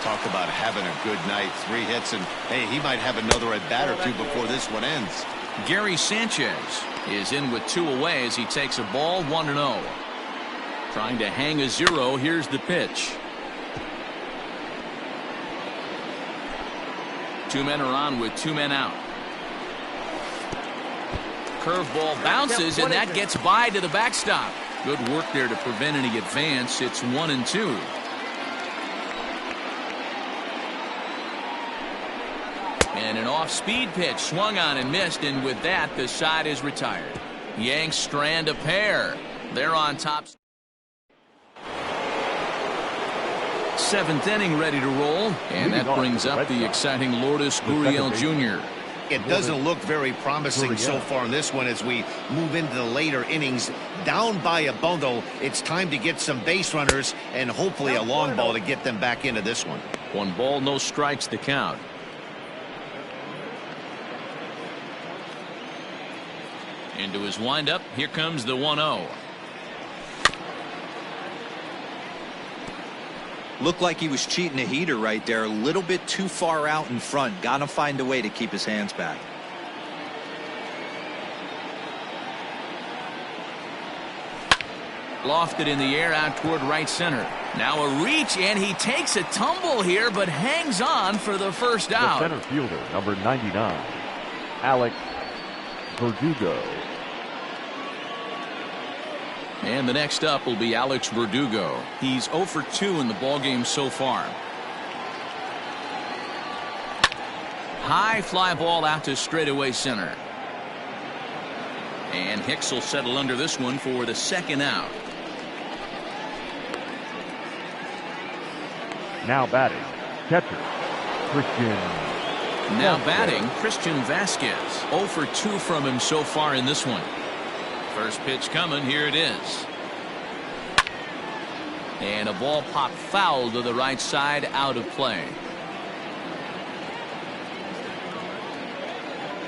Talk about having a good night. 3 hits, and hey, he might have another at bat or 2 before this one ends. Gary Sanchez is in with 2 away as he takes a ball, 1-0. Trying to hang a 0. Here's the pitch. 2 men are on with 2 men out. Curveball bounces, and that gets by to the backstop. Good work there to prevent any advance. It's 1-2. And an off-speed pitch swung on and missed, and with that, the side is retired. Yanks strand a pair. They're on top. 7th inning ready to roll, and that brings up the exciting Lourdes Gurriel Jr. It doesn't look very promising so far in this one as we move into the later innings. Down by a bundle, it's time to get some base runners and hopefully a long ball to get them back into this one. 1 ball, no strikes to count. Into his windup, here comes the 1-0. Looked like he was cheating a heater right there. A little bit too far out in front. Gotta find a way to keep his hands back. Lofted in the air out toward right center. Now a reach, and he takes a tumble here, but hangs on for the first out. The center fielder, number 99, Alex Verdugo. And the next up will be Alex Verdugo. He's 0 for 2 in the ballgame so far. High fly ball out to straightaway center. And Hicks will settle under this one for the 2nd out. Now batting, catcher, Christian. Now batting, Christian Vasquez. 0 for 2 from him so far in this one. First pitch coming, here it is. And a ball popped foul to the right side, out of play.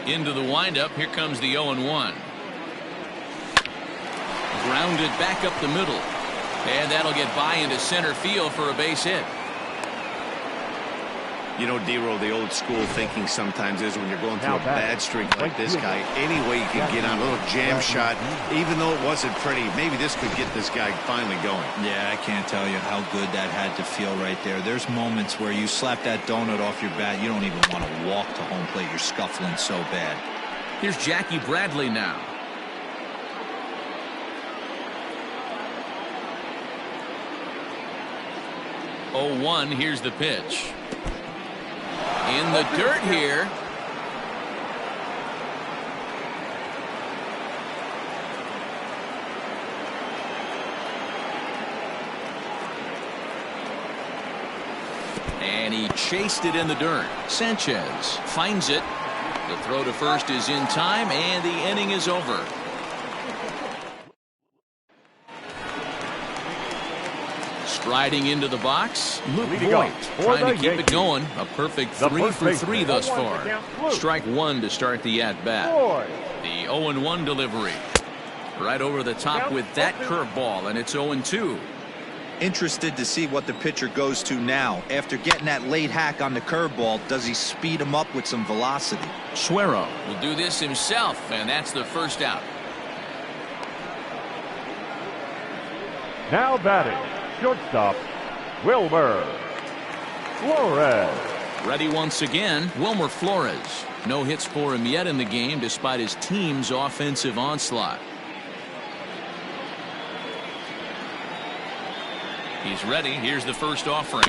Into the windup, here comes the 0-1. Grounded back up the middle. And that'll get by into center field for a base hit. You know, D-Roll, the old school thinking sometimes is when you're going through a bad streak like this guy, any way you can get on a little jam shot, even though it wasn't pretty, maybe this could get this guy finally going. Yeah, I can't tell you how good that had to feel right there. There's moments where you slap that donut off your bat, you don't even want to walk to home plate. You're scuffling so bad. Here's Jackie Bradley now. Oh, here's the pitch. In the dirt here. And he chased it in the dirt. Sanchez finds it. The throw to first is in time, and the inning is over. Striding into the box, Luke Voigt trying to keep it going. A perfect 3 for 3 thus far. Strike one to start the at-bat. The 0-1 delivery. Right over the top with that curveball, and it's 0-2. Interested to see what the pitcher goes to now. After getting that late hack on the curveball, does he speed him up with some velocity? Suero will do this himself, and that's the first out. Now batting, shortstop, Wilmer Flores. Ready once again, Wilmer Flores. No hits for him yet in the game despite his team's offensive onslaught. He's ready. Here's the first offering.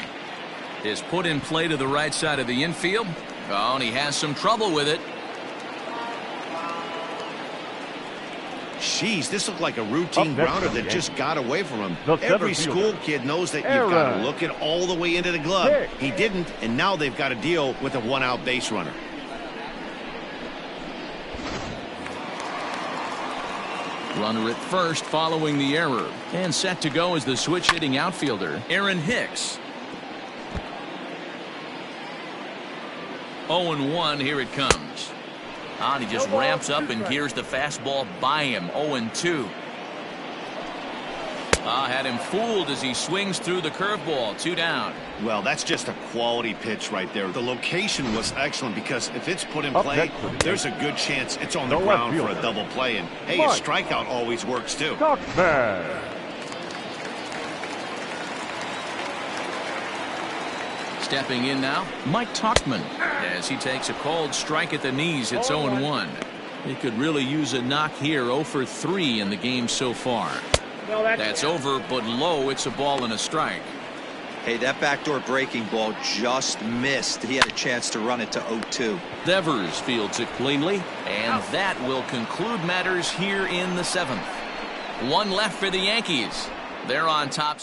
Is put in play to the right side of the infield. Oh, and he has some trouble with it. Jeez, this looked like a routine grounder that just got away from him. Every school kid knows that you've got to look it all the way into the glove. He didn't, and now they've got to deal with a one-out base runner. Runner at first following the error. And set to go is the switch-hitting outfielder, Aaron Hicks. 0-1, here it comes. And he just ramps up and gears the fastball by him. 0-2. Had him fooled as he swings through the curveball. 2 down. Well, that's just a quality pitch right there. The location was excellent because if it's put in play, there's a good chance it's on the ground for a double play. And hey, a strikeout always works too. Stepping in now, Mike Tauchman, as he takes a called strike at the knees. It's 0-1. He could really use a knock here. 0 for 3 in the game so far. That's over, but low. It's a ball and a strike. Hey, that backdoor breaking ball just missed. He had a chance to run it to 0-2. Devers fields it cleanly, and that will conclude matters here in the 7th. 1 left for the Yankees. They're on top.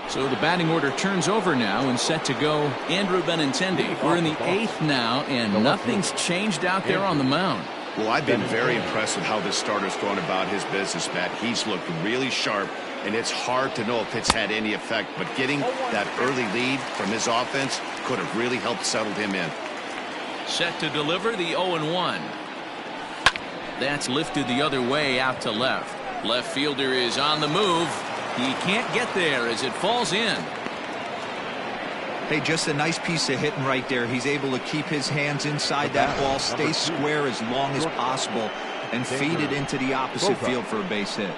So the batting order turns over now and set to go Andrew Benintendi. We're in the 8th now, and nothing's changed out there on the mound. Well, I've been very impressed with how this starter's going about his business, Matt. He's looked really sharp, and it's hard to know if it's had any effect, but getting that early lead from his offense could have really helped settle him in. Set to deliver the 0-1. That's lifted the other way out to left. Left fielder is on the move. He can't get there as it falls in. Hey, just a nice piece of hitting right there. He's able to keep his hands inside that ball, stay square as long as possible, and feed it into the opposite field for a base hit.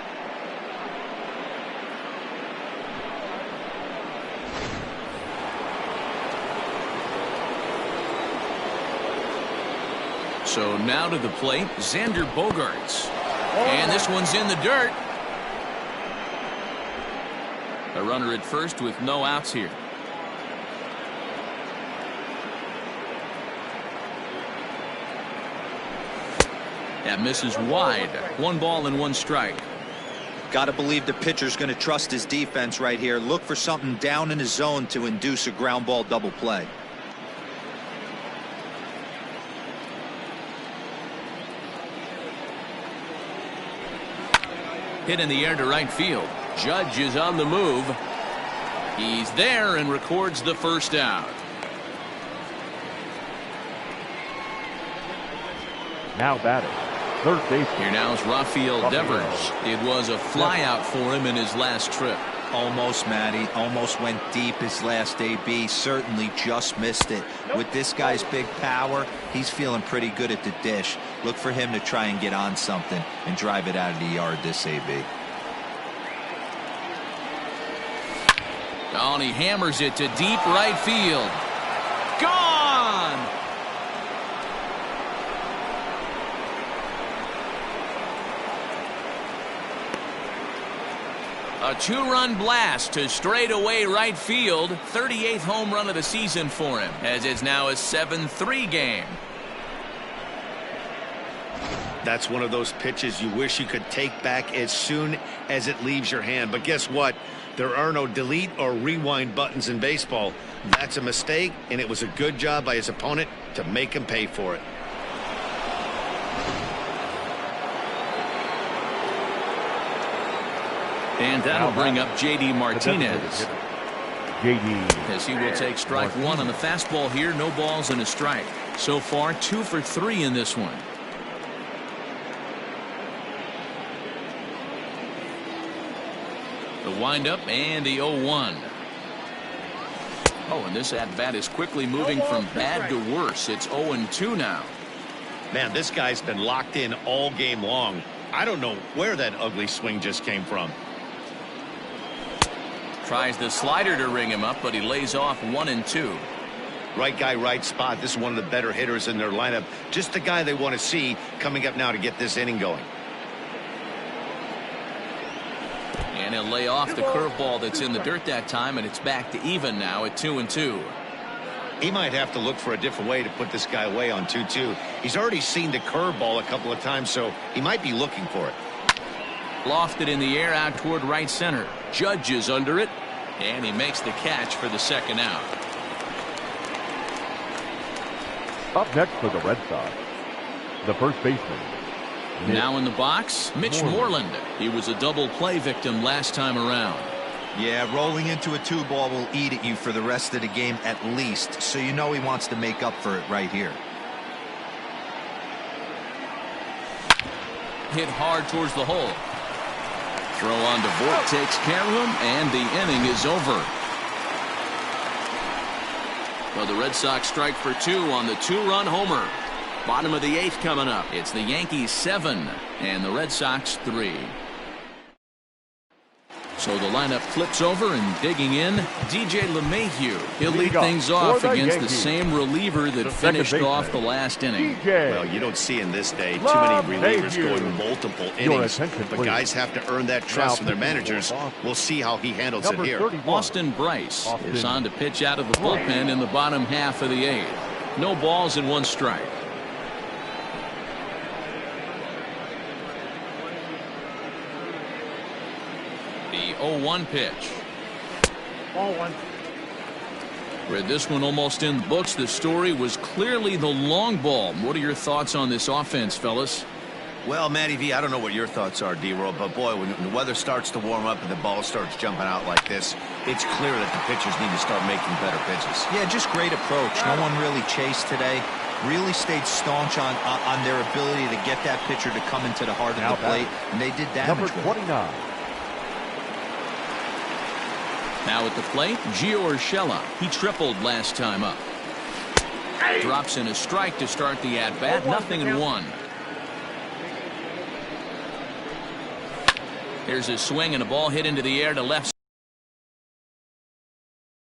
So now to the plate, Xander Bogaerts. And this one's in the dirt. A runner at first with no outs here. That misses wide. 1 ball and 1 strike. Got to believe the pitcher's going to trust his defense right here. Look for something down in his zone to induce a ground ball double play. Hit in the air to right field. Judge is on the move. He's there and records the first out. Now batting, third base. Here now is Rafael Devers. It was a fly out for him in his last trip. Almost, Matty. Almost went deep his last AB. Certainly just missed it. With this guy's big power, he's feeling pretty good at the dish. Look for him to try and get on something and drive it out of the yard this AB. Oh, and he hammers it to deep right field. Gone! A 2-run blast to straightaway right field. 38th home run of the season for him, as it's now a 7-3 game. That's one of those pitches you wish you could take back as soon as it leaves your hand. But guess what? There are no delete or rewind buttons in baseball. That's a mistake, and it was a good job by his opponent to make him pay for it. And that'll bring up J.D. Martinez. J.D. As he will take strike one on the fastball here. No balls and a strike. So far, 2 for 3 in this one. The windup and the 0-1. Oh, and this at-bat is quickly moving from bad to worse. It's 0-2 now. Man, this guy's been locked in all game long. I don't know where that ugly swing just came from. Tries the slider to ring him up, but he lays off 1-2. Right guy, right spot. This is one of the better hitters in their lineup. Just the guy they want to see coming up now to get this inning going. And he'll lay off the curveball that's in the dirt that time, and it's back to even now at 2-2. He might have to look for a different way to put this guy away on 2-2. He's already seen the curveball a couple of times, so he might be looking for it. Lofted in the air out toward right center. Judge is under it, and he makes the catch for the second out. Up next for the Red Sox, the first baseman. Now in the box, Mitch Moreland. He was a double play victim last time around. Yeah, rolling into a 2-ball will eat at you for the rest of the game at least, so you know he wants to make up for it right here. Hit hard towards the hole. Throw on to Vogt takes care of him, and the inning is over. Well, the Red Sox strike for 2 on the 2-run homer. Bottom of the 8th coming up. It's the Yankees 7 and the Red Sox 3. So the lineup flips over, and digging in, DJ LeMahieu. He'll lead things off against the same reliever that finished off the last inning. Well, you don't see in this day too many relievers going multiple innings, but guys have to earn that trust from their managers. We'll see how he handles it here. Austin Bryce is on to pitch out of the bullpen in the bottom half of the 8th. No balls and 1 strike. The 0-1 pitch. Ball 1. Read this one almost in the books. The story was clearly the long ball. What are your thoughts on this offense, fellas? Well, Matty V, I don't know what your thoughts are, D-Roll, but boy, when the weather starts to warm up and the ball starts jumping out like this, it's clear that the pitchers need to start making better pitches. Yeah, just great approach. No one really chased today. Really stayed staunch on their ability to get that pitcher to come into the heart of the plate, and they did damage. Number 29. Now at the plate, Gio Urshela. He tripled last time up. Drops in a strike to start the at-bat. 0-1. Here's a swing and a ball hit into the air to left.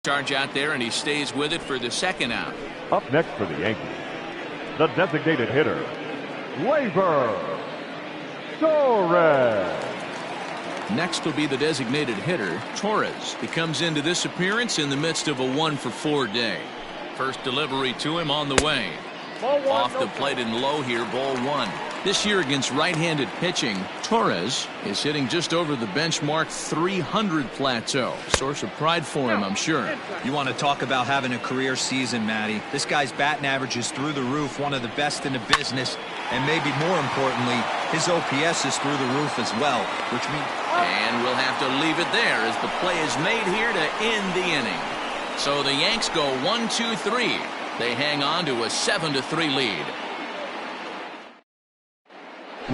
Charge out there, and he stays with it for the second out. Up next for the Yankees, the designated hitter, Gleyber Torres. Next will be the designated hitter, Torres. He comes into this appearance in the midst of a 1-for-4 day. First delivery to him on the way. Off the plate and low here, ball 1. This year against right-handed pitching, Torres is hitting just over the benchmark 300 plateau. Source of pride for him, I'm sure. You want to talk about having a career season, Matty. This guy's batting average is through the roof, one of the best in the business, and maybe more importantly, his OPS is through the roof as well, which means... And we'll have to leave it there as the play is made here to end the inning. So the Yanks go 1-2-3. They hang on to a 7-3 lead.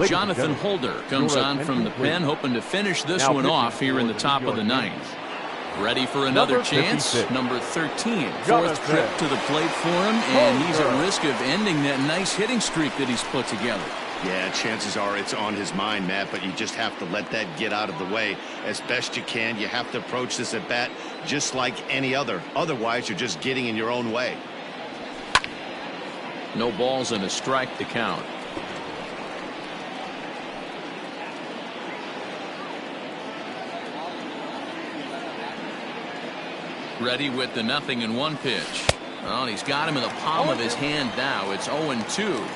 Jonathan Holder comes on from the pen, hoping to finish this one off here in the top of the 9th. Ready for another chance. Number 13. 4th trip to the plate for him, and he's at risk of ending that nice hitting streak that he's put together. Yeah, chances are it's on his mind, Matt, but you just have to let that get out of the way as best you can. You have to approach this at bat just like any other. Otherwise, you're just getting in your own way. No balls and a strike to count. Ready with the 0-1 pitch. Well, he's got him in the palm of his hand now. It's 0-2.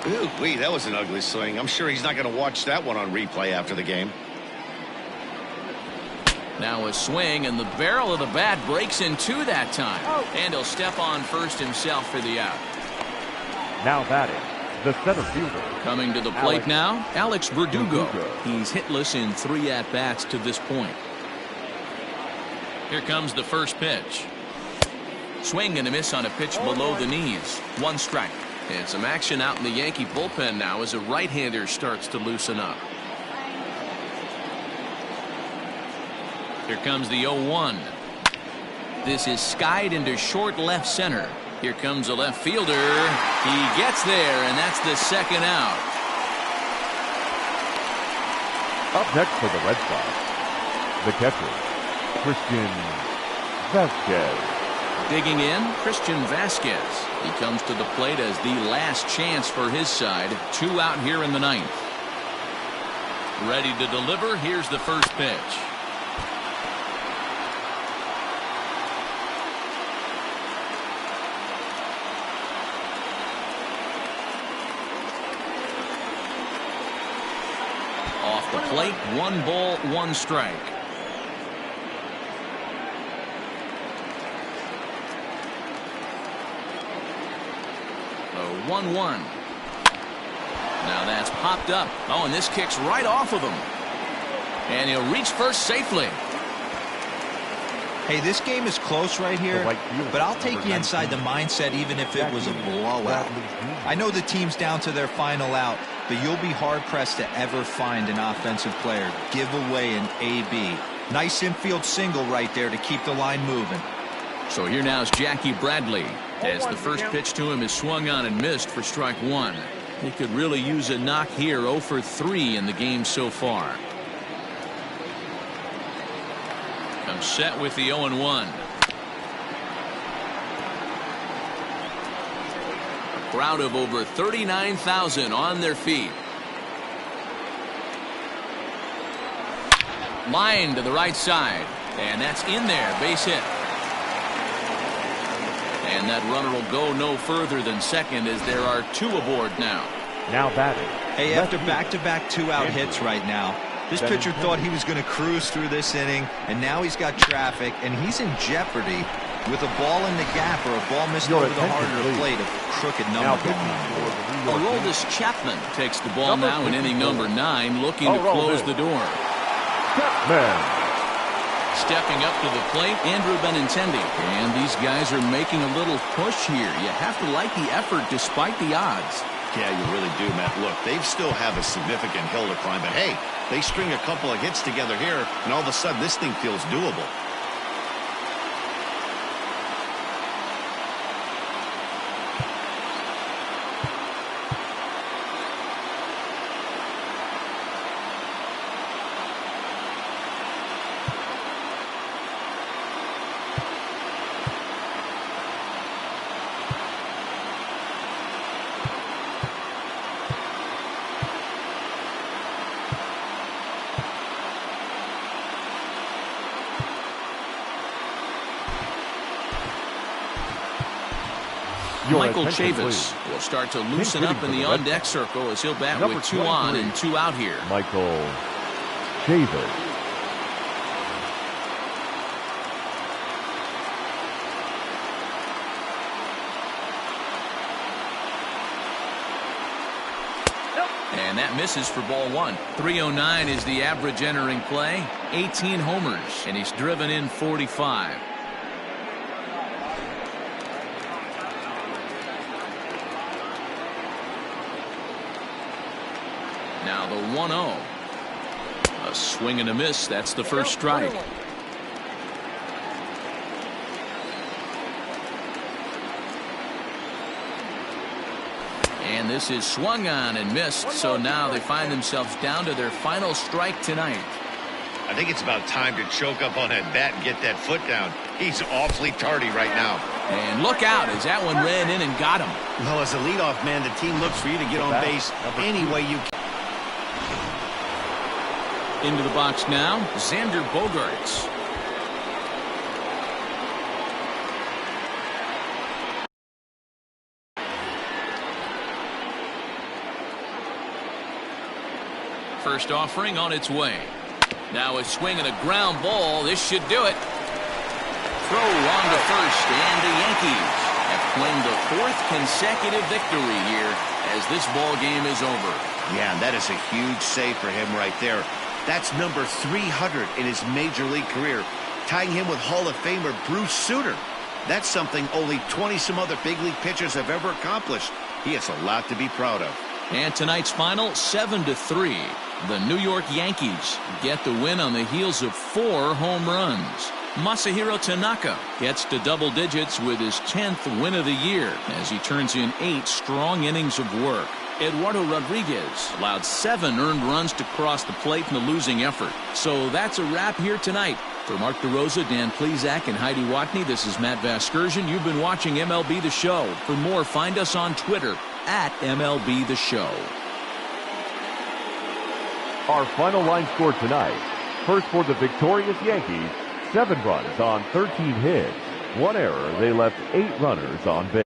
Ooh-wee, that was an ugly swing. I'm sure he's not going to watch that one on replay after the game. Now a swing, and the barrel of the bat breaks in two that time. And he'll step on first himself for the out. Now batting, the center fielder. Coming to the plate now, Alex Verdugo. He's hitless in 3 at-bats to this point. Here comes the first pitch. Swing and a miss on a pitch below the knees. 1 strike. And some action out in the Yankee bullpen now as a right-hander starts to loosen up. Here comes the 0-1. This is skied into short left center. Here comes a left fielder. He gets there, and that's the second out. Up next for the Red Sox, the catcher, Christian Vasquez. Digging in, Christian Vasquez. He comes to the plate as the last chance for his side. 2 out here in the 9th. Ready to deliver. Here's the first pitch. Off the plate, 1 ball, 1 strike. A 1-1. Now that's popped up. Oh, and this kicks right off of him. And he'll reach first safely. Hey, this game is close right here, but I'll take you inside the mindset even if it was a blowout. I know the team's down to their final out, but you'll be hard-pressed to ever find an offensive player give away an AB. Nice infield single right there to keep the line moving. So here now is Jackie Bradley, as the first pitch to him is swung on and missed for strike 1. He could really use a knock here. 0 for 3 in the game so far. Comes set with the 0-1. A crowd of over 39,000 on their feet. Line to the right side, and that's in there. Base hit. And that runner will go no further than second as there are 2 aboard now. Now batting. Hey, after back-to-back 2-out hits right now, this pitcher thought he was going to cruise through this inning, and now he's got traffic, and he's in jeopardy with a ball in the gap or a ball missed over the heart of the plate. A crooked number going on. Aroldis Chapman takes the ball now in inning number 9, looking to close the door. Chapman. Stepping up to the plate, Andrew Benintendi. And these guys are making a little push here. You have to like the effort despite the odds. Yeah, you really do, Matt. Look, they still have a significant hill to climb, but hey, they string a couple of hits together here, and all of a sudden this thing feels doable. Michael Chavis will start to loosen up in the on-deck circle as he'll bat with 2 on and 2 out here. Michael Chavis. And that misses for ball 1. 309 is the average entering play. 18 homers, and he's driven in 45. Now the 1-0. A swing and a miss. That's the first strike. And this is swung on and missed. So now they find themselves down to their final strike tonight. I think it's about time to choke up on that bat and get that foot down. He's awfully tardy right now. And look out as that one ran in and got him. Well, as a leadoff man, the team looks for you to get on base any way you can. Into the box now, Xander Bogaerts. First offering on its way. Now a swing and a ground ball. This should do it. Throw on to first, and the Yankees have claimed the 4th consecutive victory here as this ball game is over. Yeah, and that is a huge save for him right there. That's number 300 in his major league career, tying him with Hall of Famer Bruce Sutter. That's something only 20-some other big league pitchers have ever accomplished. He has a lot to be proud of. And tonight's final, 7-3. The New York Yankees get the win on the heels of 4 home runs. Masahiro Tanaka gets to double digits with his 10th win of the year as he turns in 8 strong innings of work. Eduardo Rodriguez allowed 7 earned runs to cross the plate in the losing effort. So that's a wrap here tonight. For Mark DeRosa, Dan Plezak, and Heidi Watney, this is Matt Vasgersian. You've been watching MLB The Show. For more, find us on Twitter at MLB The Show. Our final line score tonight. First for the victorious Yankees, 7 runs on 13 hits. 1 error. They left 8 runners on base.